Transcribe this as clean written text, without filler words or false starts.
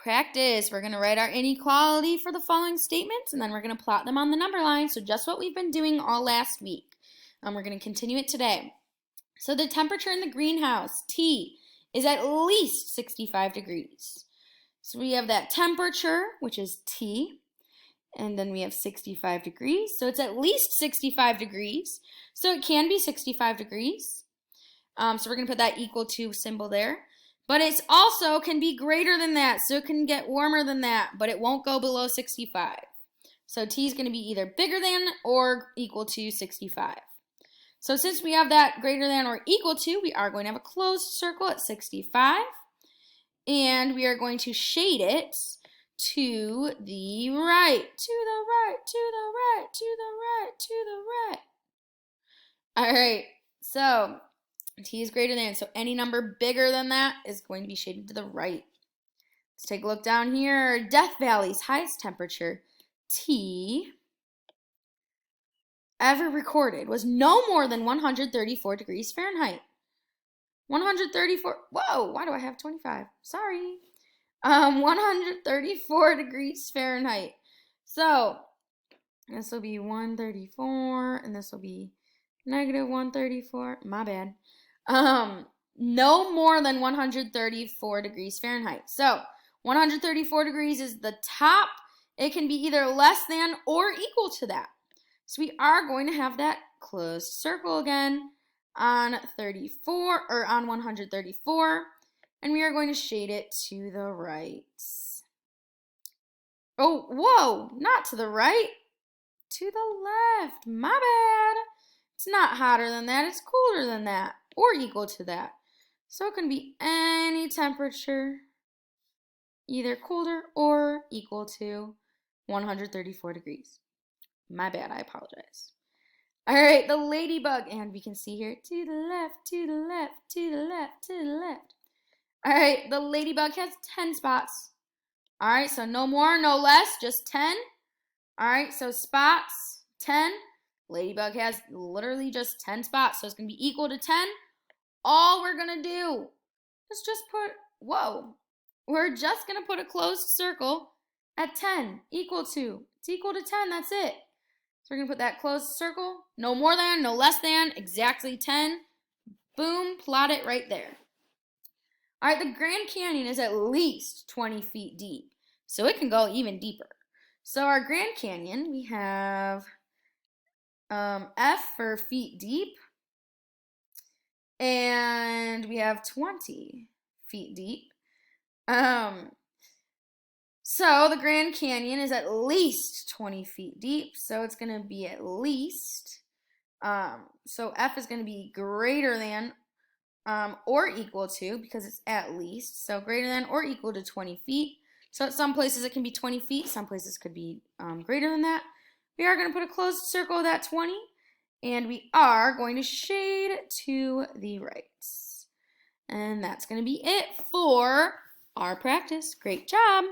practice. We're going to write our inequality for the following statements, and then we're going to plot them on the number line. So just what we've been doing all last week. We're going to continue it today. So the temperature in the greenhouse, T, is at least 65 degrees. So we have that temperature, which is T, and then we have 65 degrees. So it's at least 65 degrees. So it can be 65 degrees. So we're going to put that equal to symbol there. But it's also can be greater than that, so it can get warmer than that, but it won't go below 65. So T is going to be either bigger than or equal to 65. So since we have that greater than or equal to, we are going to have a closed circle at 65. And we are going to shade it to the right, to the right, to the right, to the right, to the right. All right, so T is greater than, so any number bigger than that is going to be shaded to the right. Let's take a look down here. Death Valley's highest temperature, T, ever recorded was no more than 134 degrees Fahrenheit. 134, whoa, why do I have 25? Sorry. 134 degrees Fahrenheit. So this will be 134, and this will be negative 134. My bad. No more than 134 degrees Fahrenheit. So 134 degrees is the top. It can be either less than or equal to that. So we are going to have that closed circle again on 34 or on 134, and we are going to shade it to the right. Oh, whoa, not to the right, to the left. My bad. It's not hotter than that, it's cooler than that, or equal to that. So it can be any temperature, either colder or equal to 134 degrees. My bad, I apologize. All right, the ladybug, and we can see here, to the left, to the left, to the left, to the left. All right, the ladybug has 10 spots. All right, so no more, no less, just 10. All right, so spots, 10. Ladybug has literally just 10 spots, so it's going to be equal to 10. All we're going to do is just put, we're just going to put a closed circle at 10, equal to. It's equal to 10, that's it. So we're going to put that closed circle, no more than, no less than, exactly 10. Boom, plot it right there. All right, the Grand Canyon is at least 20 feet deep, so it can go even deeper. So our Grand Canyon, we have F for feet deep, and we have 20 feet deep. So the Grand Canyon is at least 20 feet deep, so it's going to be at least, so F is going to be greater than or equal to, because it's at least, so greater than or equal to 20 feet. So at some places it can be 20 feet, some places could be greater than that. We are going to put a closed circle of that 20, and we are going to shade to the right. And that's going to be it for our practice. Great job!